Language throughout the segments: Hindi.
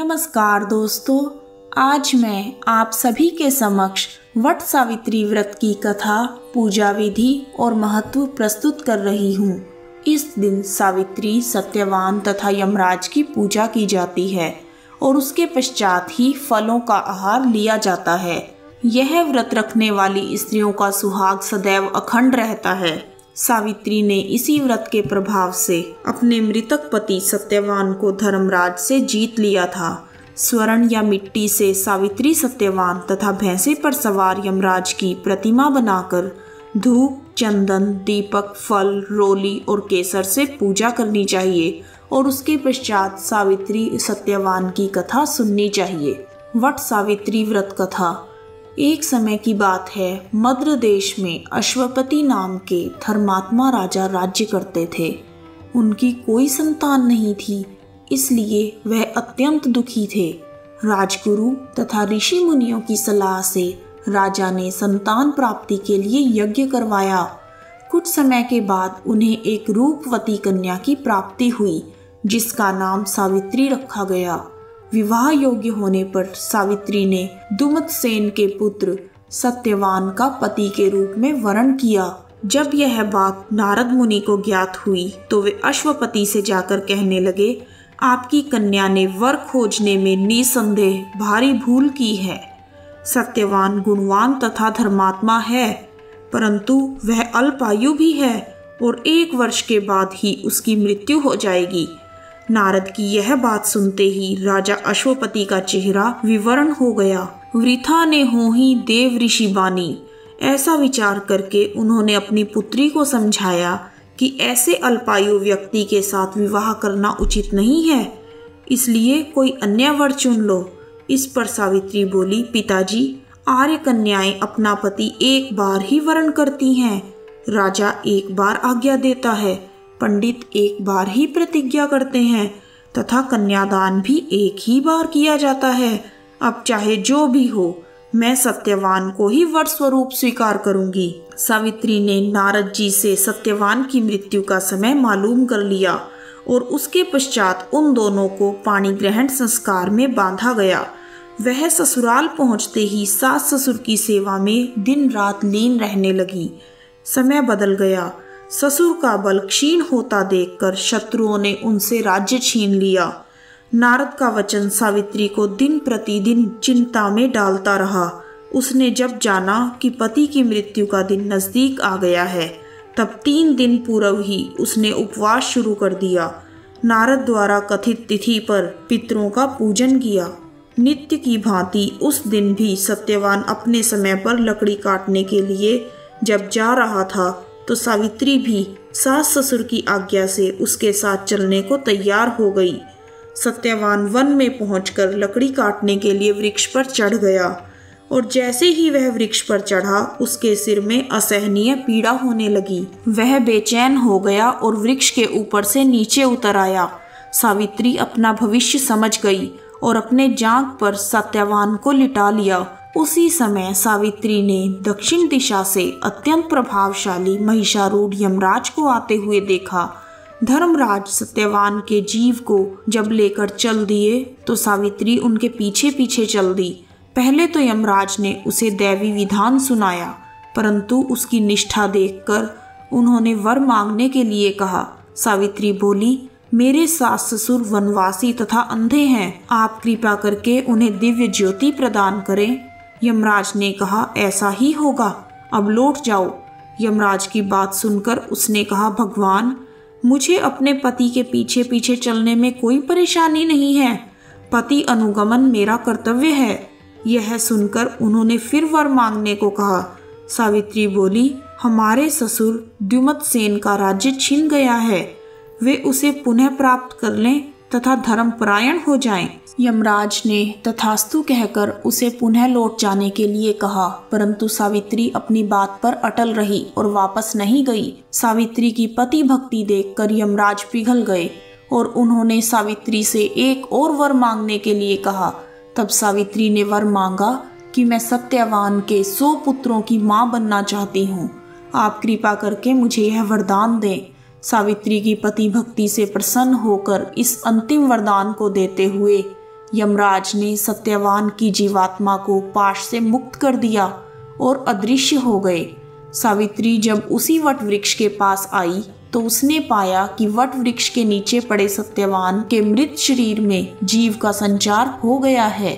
नमस्कार दोस्तों, आज मैं आप सभी के समक्ष वट सावित्री व्रत की कथा, पूजा विधि और महत्व प्रस्तुत कर रही हूँ। इस दिन सावित्री, सत्यवान तथा यमराज की पूजा की जाती है और उसके पश्चात ही फलों का आहार लिया जाता है। यह व्रत रखने वाली स्त्रियों का सुहाग सदैव अखंड रहता है। सावित्री ने इसी व्रत के प्रभाव से अपने मृतक पति सत्यवान को धर्मराज से जीत लिया था। स्वर्ण या मिट्टी से सावित्री, सत्यवान तथा भैंसे पर सवार यमराज की प्रतिमा बनाकर धूप, चंदन, दीपक, फल, रोली और केसर से पूजा करनी चाहिए और उसके पश्चात सावित्री सत्यवान की कथा सुननी चाहिए। वट सावित्री व्रत कथा। एक समय की बात है, मद्र देश में अश्वपति नाम के धर्मात्मा राजा राज्य करते थे। उनकी कोई संतान नहीं थी, इसलिए वह अत्यंत दुखी थे। राजगुरु तथा ऋषि मुनियों की सलाह से राजा ने संतान प्राप्ति के लिए यज्ञ करवाया। कुछ समय के बाद उन्हें एक रूपवती कन्या की प्राप्ति हुई, जिसका नाम सावित्री रखा गया। विवाह योग्य होने पर सावित्री ने दुमतसेन के पुत्र सत्यवान का पति के रूप में वरण किया। जब यह बात नारद मुनि को ज्ञात हुई तो वे अश्वपति से जाकर कहने लगे, आपकी कन्या ने वर खोजने में निसंदेह भारी भूल की है। सत्यवान गुणवान तथा धर्मात्मा है, परंतु वह अल्पायु भी है और 1 वर्ष के बाद ही उसकी मृत्यु हो जाएगी। नारद की यह बात सुनते ही राजा अश्वपति का चेहरा विवर्ण हो गया। वृथा ने होही देव ऋषि बानी। ऐसा विचार करके उन्होंने अपनी पुत्री को समझाया कि ऐसे अल्पायु व्यक्ति के साथ विवाह करना उचित नहीं है, इसलिए कोई अन्य वर चुन लो। इस पर सावित्री बोली, पिताजी, आर्य कन्याएं अपना पति 1 बार ही वरण करती हैं। राजा 1 बार आज्ञा देता है, पंडित 1 बार ही प्रतिज्ञा करते हैं तथा कन्यादान भी 1 ही बार किया जाता है। अब चाहे जो भी हो, मैं सत्यवान को ही वर स्वरूप स्वीकार करूंगी। सावित्री ने नारद जी से सत्यवान की मृत्यु का समय मालूम कर लिया और उसके पश्चात उन दोनों को पाणी ग्रहण संस्कार में बांधा गया। वह ससुराल पहुंचते ही सास ससुर की सेवा में दिन रात लीन रहने लगी। समय बदल गया। ससुर का बल क्षीण होता देखकर शत्रुओं ने उनसे राज्य छीन लिया। नारद का वचन सावित्री को दिन प्रतिदिन चिंता में डालता रहा। उसने जब जाना कि पति की मृत्यु का दिन नजदीक आ गया है, तब 3 दिन पूर्व ही उसने उपवास शुरू कर दिया। नारद द्वारा कथित तिथि पर पितरों का पूजन किया। नित्य की भांति उस दिन भी सत्यवान अपने समय पर लकड़ी काटने के लिए जब जा रहा था तो सावित्री भी सास ससुर की आज्ञा से उसके साथ चलने को तैयार हो गई। सत्यवान वन में पहुंचकर लकड़ी काटने के लिए वृक्ष पर चढ़ गया और जैसे ही वह वृक्ष पर चढ़ा, उसके सिर में असहनीय पीड़ा होने लगी। वह बेचैन हो गया और वृक्ष के ऊपर से नीचे उतर आया। सावित्री अपना भविष्य समझ गई और अपने जांघ पर सत्यवान को लिटा लिया। उसी समय सावित्री ने दक्षिण दिशा से अत्यंत प्रभावशाली महिषारूढ़ यमराज को आते हुए देखा। धर्मराज सत्यवान के जीव को जब लेकर चल दिए तो सावित्री उनके पीछे पीछे चल दी। पहले तो यमराज ने उसे दैवी विधान सुनाया, परंतु उसकी निष्ठा देखकर उन्होंने वर मांगने के लिए कहा। सावित्री बोली, मेरे सास ससुर वनवासी तथा अंधे हैं, आप कृपा करके उन्हें दिव्य ज्योति प्रदान करें। यमराज ने कहा, ऐसा ही होगा, अब लौट जाओ। यमराज की बात सुनकर उसने कहा, भगवान, मुझे अपने पति के पीछे पीछे चलने में कोई परेशानी नहीं है। पति अनुगमन मेरा कर्तव्य है। यह सुनकर उन्होंने फिर वर मांगने को कहा। सावित्री बोली, हमारे ससुर द्युमतसेन का राज्य छिन गया है, वे उसे पुनः प्राप्त कर लें तथा धर्मपरायण हो जाएं। यमराज ने तथास्तु कहकर उसे पुनः लौट जाने के लिए कहा, परंतु सावित्री अपनी बात पर अटल रही और वापस नहीं गई। सावित्री की पति भक्ति देखकर यमराज पिघल गए और उन्होंने सावित्री से एक और वर मांगने के लिए कहा। तब सावित्री ने वर मांगा कि मैं सत्यवान के 100 पुत्रों की माँ बनना चाहती हूँ, आप कृपा करके मुझे यह वरदान दें। सावित्री की पति भक्ति से प्रसन्न होकर इस अंतिम वरदान को देते हुए यमराज ने सत्यवान की जीवात्मा को पाश से मुक्त कर दिया और अदृश्य हो गए। सावित्री जब उसी वट वृक्ष के पास आई तो उसने पाया कि वट वृक्ष के नीचे पड़े सत्यवान के मृत शरीर में जीव का संचार हो गया है।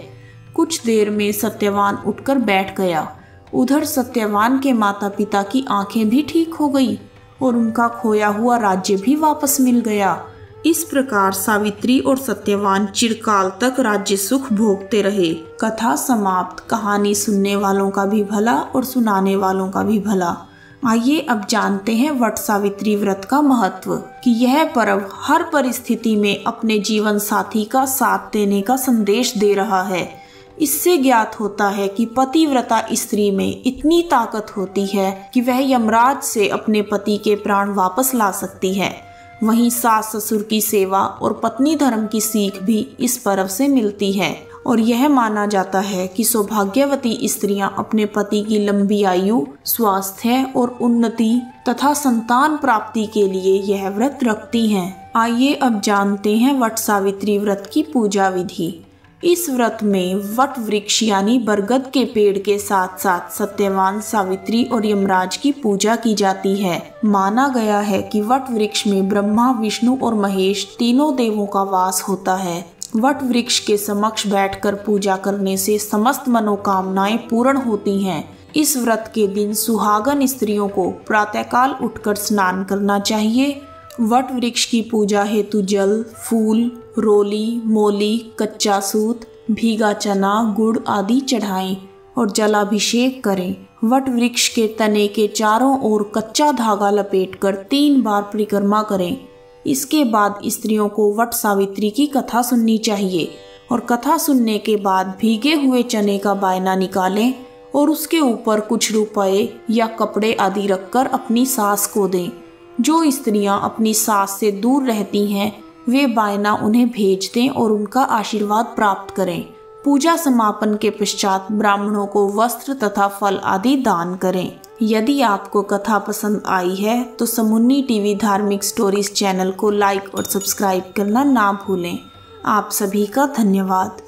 कुछ देर में सत्यवान उठकर बैठ गया। उधर सत्यवान के माता पिता की आंखें भी ठीक हो गई और उनका खोया हुआ राज्य भी वापस मिल गया। इस प्रकार सावित्री और सत्यवान चिरकाल तक राज्य सुख भोगते रहे। कथा समाप्त। कहानी सुनने वालों का भी भला और सुनाने वालों का भी भला। आइए अब जानते हैं वट सावित्री व्रत का महत्व कि यह पर्व हर परिस्थिति में अपने जीवन साथी का साथ देने का संदेश दे रहा है। इससे ज्ञात होता है कि पतिव्रता स्त्री में इतनी ताकत होती है कि वह यमराज से अपने पति के प्राण वापस ला सकती है। वहीं सास ससुर की सेवा और पत्नी धर्म की सीख भी इस पर्व से मिलती है और यह माना जाता है कि सौभाग्यवती स्त्रियां अपने पति की लंबी आयु, स्वास्थ्य और उन्नति तथा संतान प्राप्ति के लिए यह व्रत रखती हैं। आइए अब जानते हैं वट सावित्री व्रत की पूजा विधि। इस व्रत में वट वृक्ष यानी बरगद के पेड़ के साथ साथ सत्यवान, सावित्री और यमराज की पूजा की जाती है। माना गया है कि वट वृक्ष में ब्रह्मा, विष्णु और महेश तीनों देवों का वास होता है। वट वृक्ष के समक्ष बैठकर पूजा करने से समस्त मनोकामनाएं पूर्ण होती हैं। इस व्रत के दिन सुहागन स्त्रियों को प्रातःकाल उठकर स्नान करना चाहिए। वट वृक्ष की पूजा हेतु जल, फूल, रोली, मोली, कच्चा सूत, भीगा चना, गुड़ आदि चढ़ाएं और जलाभिषेक करें। वट वृक्ष के तने के चारों ओर कच्चा धागा लपेटकर 3 बार परिक्रमा करें। इसके बाद स्त्रियों को वट सावित्री की कथा सुननी चाहिए और कथा सुनने के बाद भीगे हुए चने का बायना निकालें और उसके ऊपर कुछ रुपए या कपड़े आदि रखकर अपनी सास को दें। जो स्त्रियां अपनी सास से दूर रहती हैं वे बायना उन्हें भेज दें और उनका आशीर्वाद प्राप्त करें। पूजा समापन के पश्चात ब्राह्मणों को वस्त्र तथा फल आदि दान करें। यदि आपको कथा पसंद आई है तो समुन्नी टीवी धार्मिक स्टोरीज चैनल को लाइक और सब्सक्राइब करना ना भूलें। आप सभी का धन्यवाद।